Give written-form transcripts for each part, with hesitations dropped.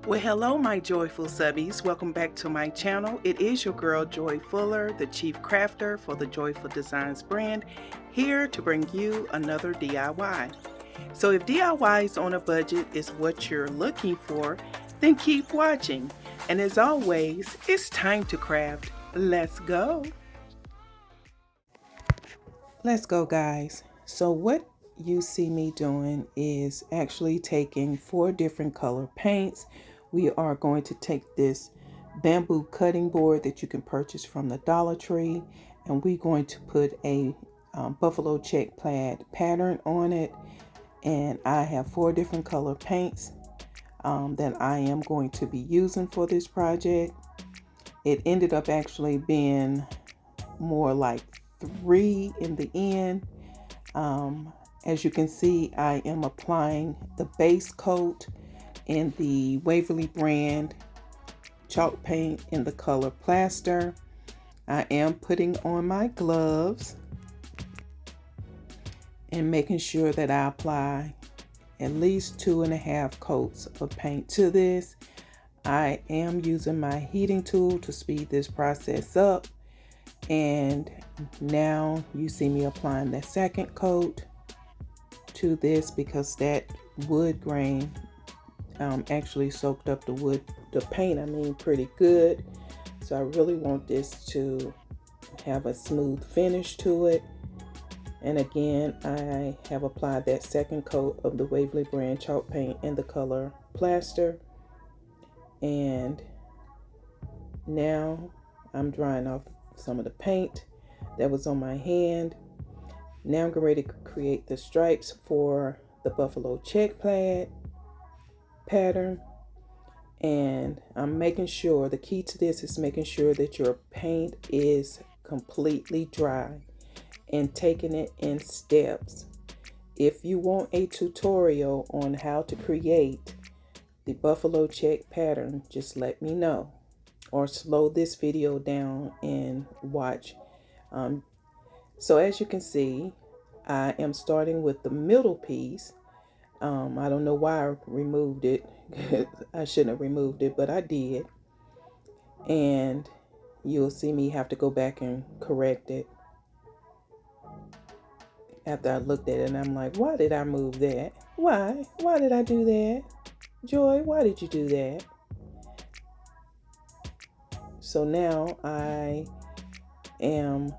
Well, hello, my joyful subbies. Welcome back to my channel. It is your girl, Joy Fuller, the Chief Crafter for the JoyfulDesignz brand, here to bring you another DIY. So if DIYs on a budget is what you're looking for, then keep watching. And as always, it's time to craft. Let's go. Let's go, guys. So what you see me doing is actually taking 4 different color paints. We are going to take this bamboo cutting board that you can purchase from the DollarTree, and we're going to put a Buffalo Check Plaid pattern on it. And I have 4 different color paints that I am going to be using for this project. It ended up actually being more like 3 in the end. As you can see, I am applying the base coat in the Waverly brand chalk paint in the color Plaster. I am putting on my gloves and making sure that I apply at least 2.5 coats of paint to this. I am using my heating tool to speed this process up. And now you see me applying the second coat to this because that wood grain actually soaked up the paint, pretty good. So I really want this to have a smooth finish to it. And again, I have applied that second coat of the Waverly brand chalk paint in the color Plaster. And now I'm drying off some of the paint that was on my hand. Now I'm ready to create the stripes for the Buffalo Check Plaid pattern. And I'm making sure, the key to this is making sure that your paint is completely dry and taking it in steps. If you want a tutorial on how to create the Buffalo Check pattern, just let me know, or slow this video down and watch. So as you can see, I am starting with the middle piece. I don't know why I removed it. I shouldn't have removed it, but I did. And you'll see me have to go back and correct it after I looked at it, and I'm like, why did I move that? Why did I do that? Joy, why did you do that? So now I am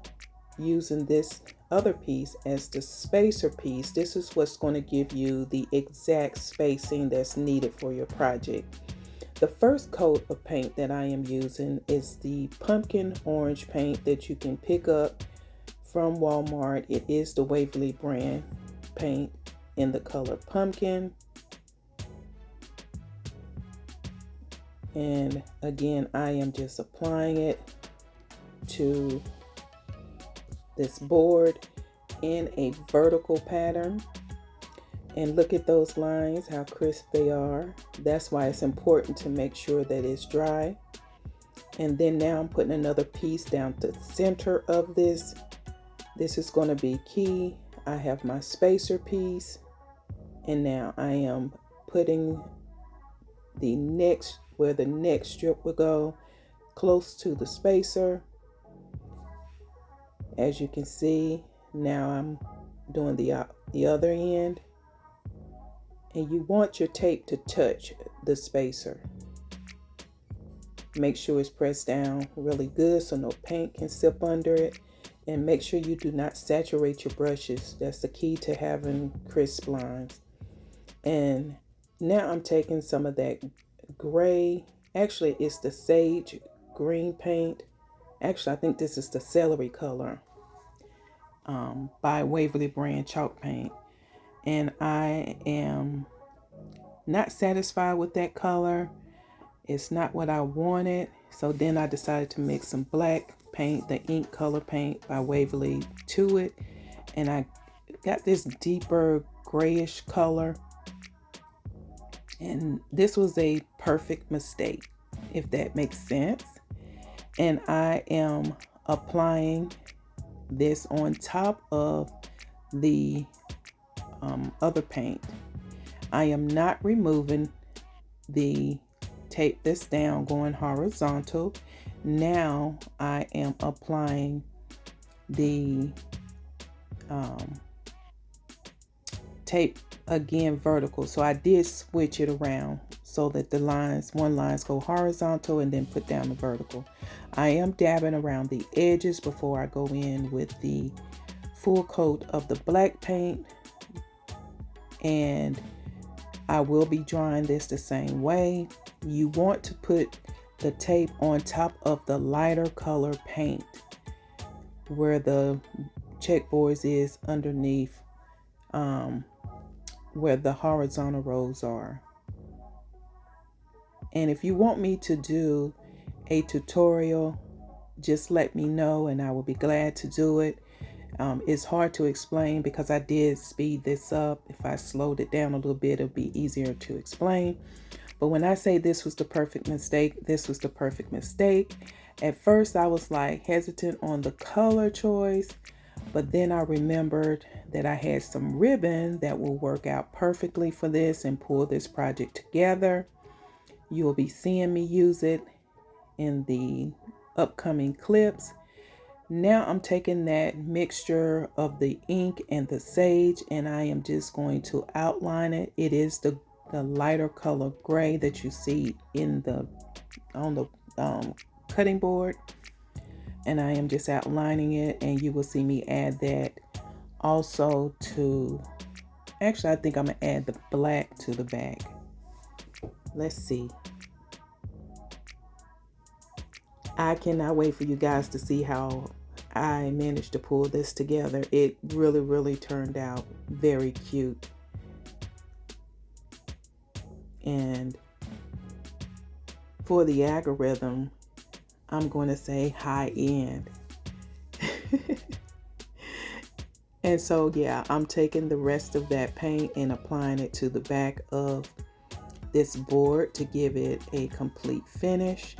using this other piece as the spacer piece. This is what's going to give you the exact spacing that's needed for your project. The first coat of paint that I am using is the pumpkin orange paint that you can pick up from Walmart. It is the Waverly brand paint in the color pumpkin. And again, I am just applying it to this board in a vertical pattern. And look at those lines, how crisp they are. That's why it's important to make sure that it's dry. And then now I'm putting another piece down the center of this. This is going to be key. I have my spacer piece, and now I am putting the next, where the next strip will go, close to the spacer. As you can see, now I'm doing the other end, and you want your tape to touch the spacer. Make sure it's pressed down really good so no paint can sip under it, and make sure you do not saturate your brushes. That's the key to having crisp lines. And now I'm taking some of that gray, actually it's the sage green paint. Actually, I think this is the Celery color by Waverly brand chalk paint. And I am not satisfied with that color. It's not what I wanted. So then I decided to mix some black paint, the ink color paint by Waverly, to it. And I got this deeper grayish color. And this was a perfect mistake, if that makes sense. And I am applying this on top of the other paint. I am not removing the tape this down going horizontal. Now I am applying the tape again vertical. So I did switch it around so that the lines, one lines go horizontal and then put down the vertical. I am dabbing around the edges before I go in with the full coat of the black paint, and I will be drawing this the same way. You want to put the tape on top of the lighter color paint where the checkboards is underneath where the horizontal rows are. And if you want me to do a tutorial, just let me know and I will be glad to do it. It's hard to explain because I did speed this up. If I slowed it down a little bit, it'll be easier to explain. But when I say this was the perfect mistake, this was the perfect mistake. At first I was like hesitant on the color choice, but then I remembered that I had some ribbon that will work out perfectly for this and pull this project together. You'll be seeing me use it in the upcoming clips. Now I'm taking that mixture of the ink and the sage and I am just going to outline it. It is the lighter color gray that you see in the on the cutting board, and I am just outlining it, and you will see me add that also to, actually I think I'm gonna add the black to the back. Let's see. I cannot wait for you guys to see how I managed to pull this together. It really turned out very cute. And for the algorithm, I'm going to say high end. And so yeah, I'm taking the rest of that paint and applying it to the back of this board to give it a complete finish.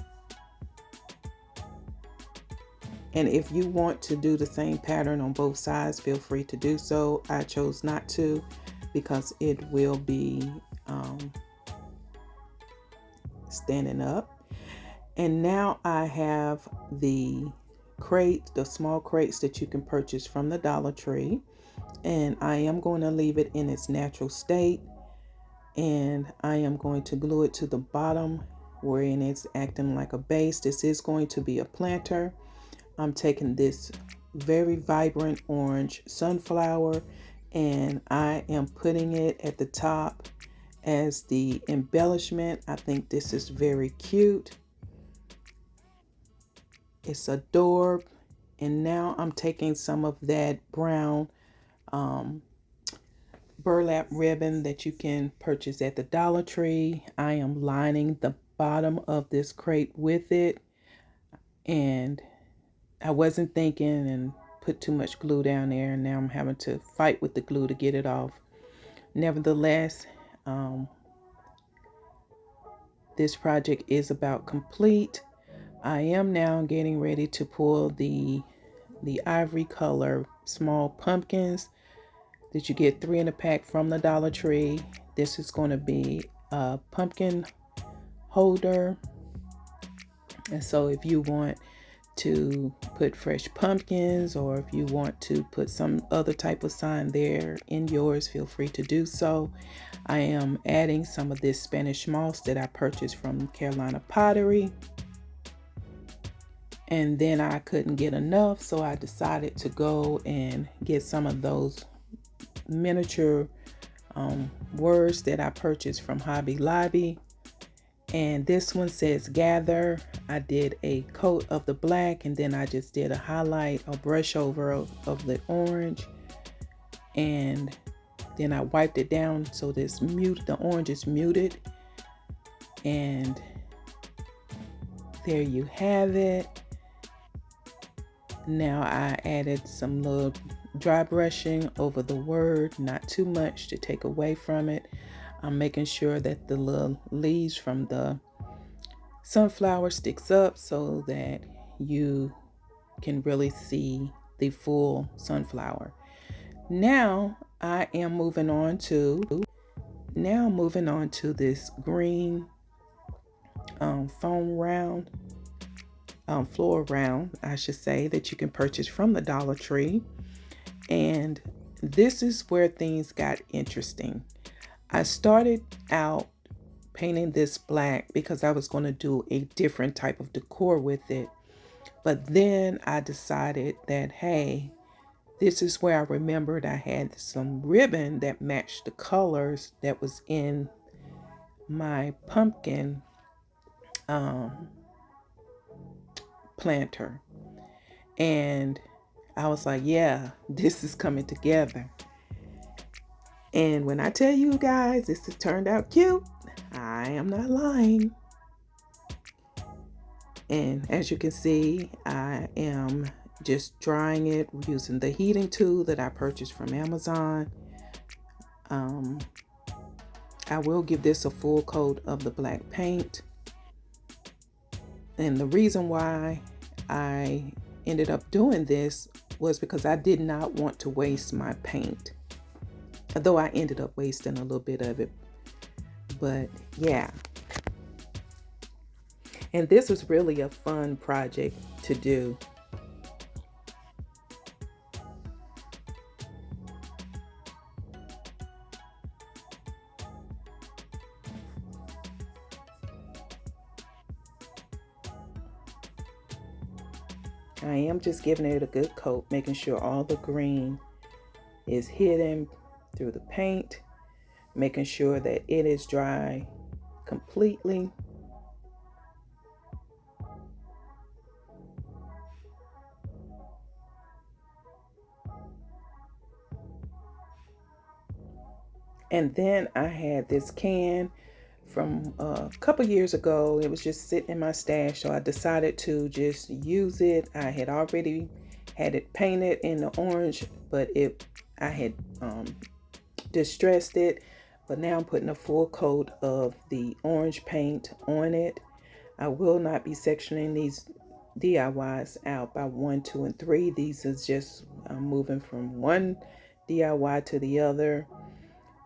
And if you want to do the same pattern on both sides, feel free to do so. I chose not to because it will be standing up. And now I have the crate, the small crates that you can purchase from the DollarTree, and I am going to leave it in its natural state, and I am going to glue it to the bottom wherein it's acting like a base. This is going to be a planter. I'm taking this very vibrant orange sunflower and I am putting it at the top as the embellishment. I think this is very cute. It's adorable. And now I'm taking some of that brown burlap ribbon that you can purchase at the Dollar Tree. I am lining the bottom of this crate with it, and I wasn't thinking and put too much glue down there, and now I'm having to fight with the glue to get it off. Nevertheless, this project is about complete. I am now getting ready to pull the ivory color small pumpkins that you get 3 in a pack from the Dollar Tree. This is going to be a pumpkin holder, and so if you want to put fresh pumpkins or if you want to put some other type of sign there in yours, feel free to do so. I am adding some of this Spanish moss that I purchased from Carolina Pottery, and then I couldn't get enough, so I decided to go and get some of those miniature words that I purchased from Hobby Lobby. And this one says gather. I did a coat of the black, and then I just did a highlight, a brush over of the orange, and then I wiped it down so the orange is muted. And there you have it. Now I added some little dry brushing over the word, not too much to take away from it. I'm making sure that the little leaves from the sunflower sticks up so that you can really see the full sunflower. Now I am moving on to this green foam round, floor round, I should say, that you can purchase from the Dollar Tree. And this is where things got interesting. I started out painting this black because I was going to do a different type of decor with it. But then I decided that, hey, this is where I remembered I had some ribbon that matched the colors that was in my pumpkin planter. And I was like, yeah, this is coming together. And when I tell you guys this has turned out cute, I am not lying. And as you can see, I am just drying it using the heating tool that I purchased from Amazon. I will give this a full coat of the black paint. And the reason why I ended up doing this was because I did not want to waste my paint. Although I ended up wasting a little bit of it. But yeah. And this was really a fun project to do. I am just giving it a good coat, making sure all the green is hidden through the paint, making sure that it is dry completely. And then I had this can from a couple years ago. It was just sitting in my stash, so I decided to just use it. I had already had it painted in the orange, but I had distressed it, but now I'm putting a full coat of the orange paint on it. I will not be sectioning these DIYs out by 1, 2, and 3. These is just moving from one DIY to the other.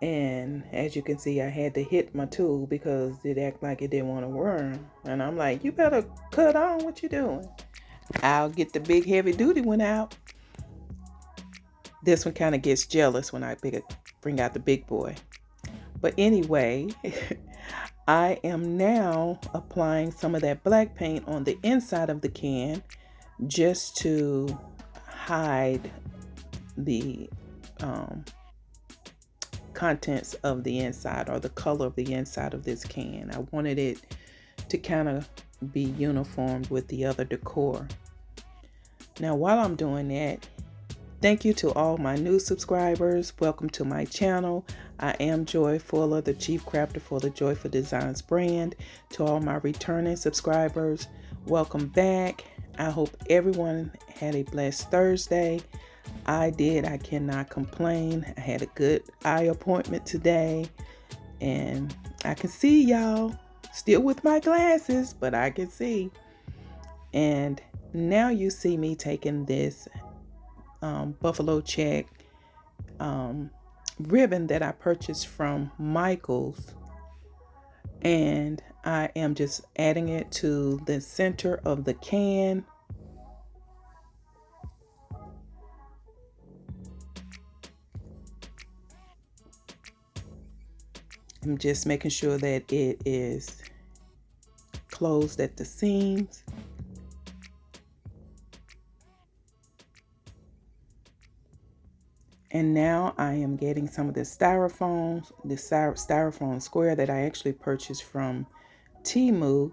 And as you can see, I had to hit my tool because it acted like it didn't want to work. And I'm like, you better cut on, what you doing? I'll get the big heavy duty one out. This one kind of gets jealous when I bring out the big boy. But anyway, I am now applying some of that black paint on the inside of the can just to hide the contents of the inside, or the color of the inside of this can. I wanted it to kind of be uniform with the other decor. Now while I'm doing that, thank you to all my new subscribers. Welcome to my channel. I am Joy Fuller, the Chief Crafter for the JoyfulDesignz brand. To all my returning subscribers, welcome back. I hope everyone had a blessed Thursday. I did. I cannot complain. I had a good eye appointment today, and I can see y'all. Still with my glasses, but I can see. And now you see me taking this Buffalo Check ribbon that I purchased from Michael's, and I am just adding it to the center of the can. I'm just making sure that it is closed at the seams. And now I am getting some of this styrofoam square that I actually purchased from Temu,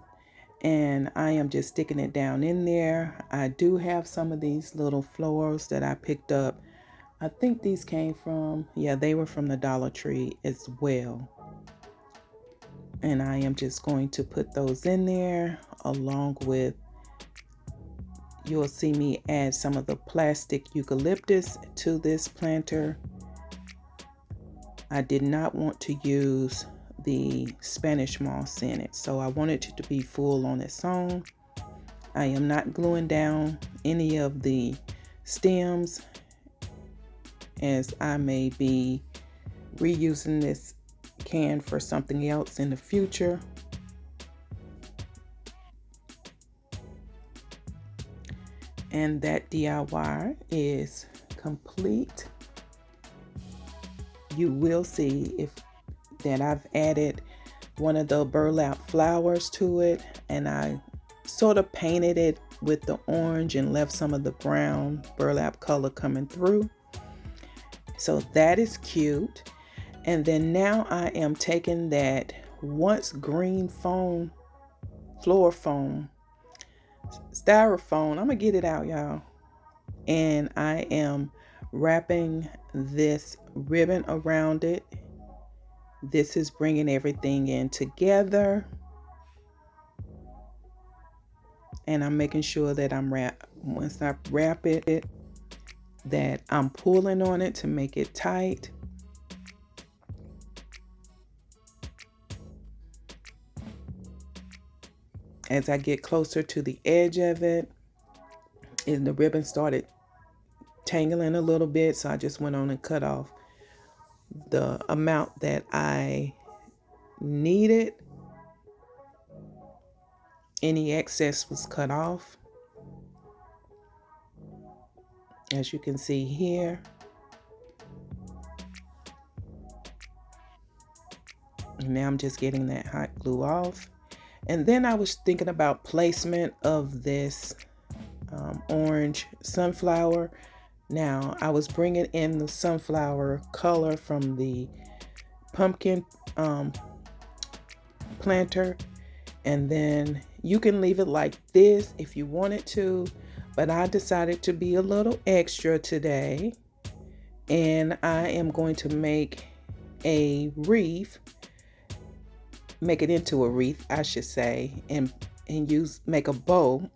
and I am just sticking it down in there. I do have some of these little florals that I picked up. I think these came from, yeah, they were from the Dollar Tree as well. And I am just going to put those in there, along with, you'll see me add some of the plastic eucalyptus to this planter. I did not want to use the Spanish moss in it, so I wanted it to be full on its own. I am not gluing down any of the stems, as I may be reusing this can for something else in the future. And that DIY is complete. You will see that I've added one of the burlap flowers to it, and I sort of painted it with the orange and left some of the brown burlap color coming through. So that is cute. And then now I am taking that once green foam, floor foam, styrofoam, I'm gonna get it out, y'all, and I am wrapping this ribbon around it. This is bringing everything in together, and I'm making sure that once I wrap it, that I'm pulling on it to make it tight. As I get closer to the edge of it, and the ribbon started tangling a little bit, so I just went on and cut off the amount that I needed. Any excess was cut off, as you can see here. And now I'm just getting that hot glue off. And then I was thinking about placement of this orange sunflower. Now I was bringing in the sunflower color from the pumpkin planter, and then you can leave it like this if you wanted to, but I decided to be a little extra today, and I am going to make a wreath, make it into a wreath, I should say, and make a bow.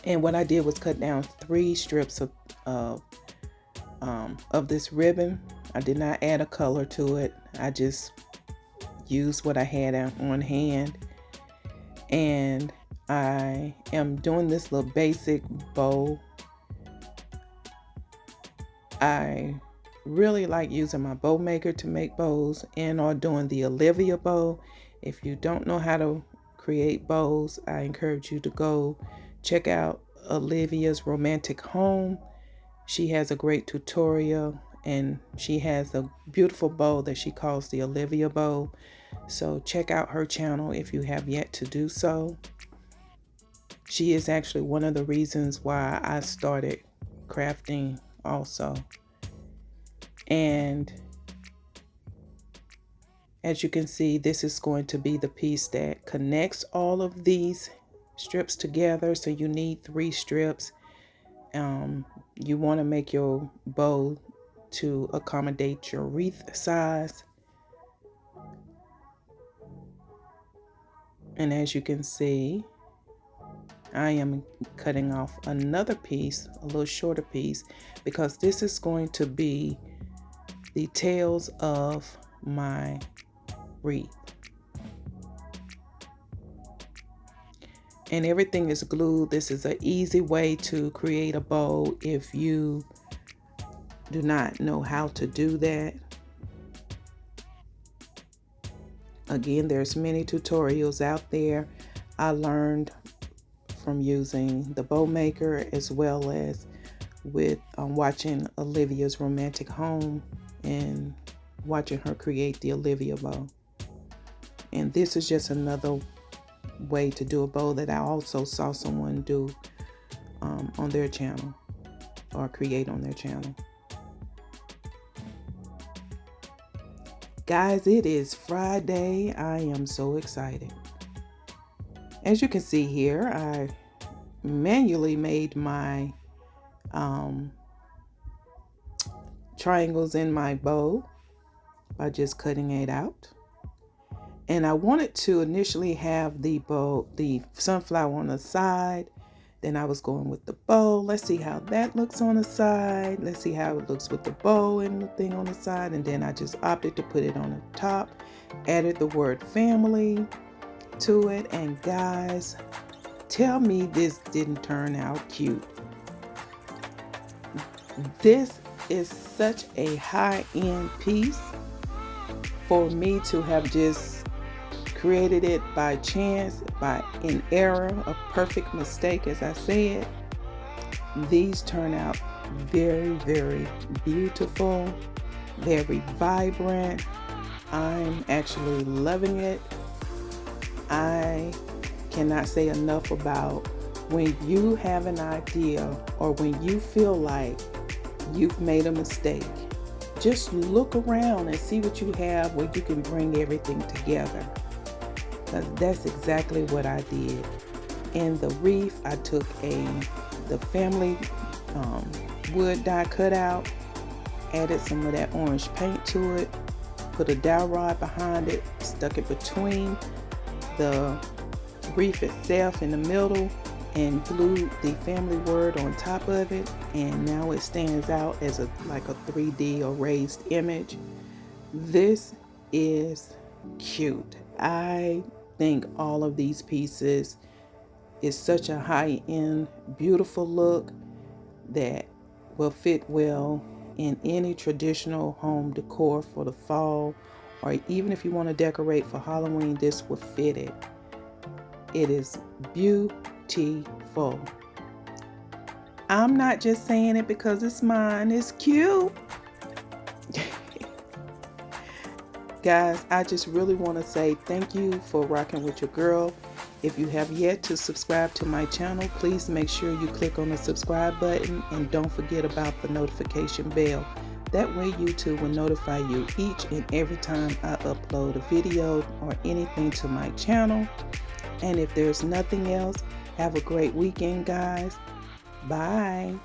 And what I did was cut down 3 strips of this ribbon. I did not add a color to it. I just used what I had on hand. And I am doing this little basic bow. I really like using my bow maker to make bows, and or doing the Olivia bow. If you don't know how to create bows, I encourage you to go check out Olivia's Romantic Home. She has a great tutorial, and she has a beautiful bow that she calls the Olivia bow. So check out her channel if you have yet to do so. She is actually one of the reasons why I started crafting also. And as you can see, this is going to be the piece that connects all of these strips together. So you need 3 strips. You want to make your bow to accommodate your wreath size. And as you can see, I am cutting off another piece, a little shorter piece, because this is going to be the tails of my wreath. And everything is glued. This is an easy way to create a bow if you do not know how to do that. Again, there's many tutorials out there. I learned from using the bow maker, as well as with watching Olivia's Romantic Home and watching her create the Olivia bow. And this is just another way to do a bow that I also saw someone do on their channel, or create on their channel. Guys, it is Friday. I am so excited. As you can see here, I manually made my triangles in my bow by just cutting it out. And I wanted to initially have the sunflower on the side. Then I was going with the bow. Let's see how that looks on the side. Let's see how it looks with the bow and the thing on the side. And then I just opted to put it on the top. Added the word family to it. And guys, tell me this didn't turn out cute. This is such a high-end piece for me to have just created it by chance, by an error, a perfect mistake, as I said. These turn out very, very beautiful, very vibrant. I'm actually loving it. I cannot say enough about when you have an idea or when you feel like you've made a mistake, just look around and see what you have where you can bring everything together. That's exactly what I did. In the wreath, I took the family wood die cutout, added some of that orange paint to it, put a dowel rod behind it, stuck it between the wreath itself in the middle, and glued the family word on top of it, and now it stands out as like a 3D or raised image. This is cute. I think all of these pieces is such a high-end, beautiful look that will fit well in any traditional home decor for the fall, or even if you want to decorate for Halloween, this will fit it. It is beautiful. I'm not just saying it because it's mine. It's cute. Guys, I just really want to say thank you for rocking with your girl. If you have yet to subscribe to my channel, please make sure you click on the subscribe button and don't forget about the notification bell. That way YouTube will notify you each and every time I upload a video or anything to my channel. And if there's nothing else, have a great weekend, guys. Bye.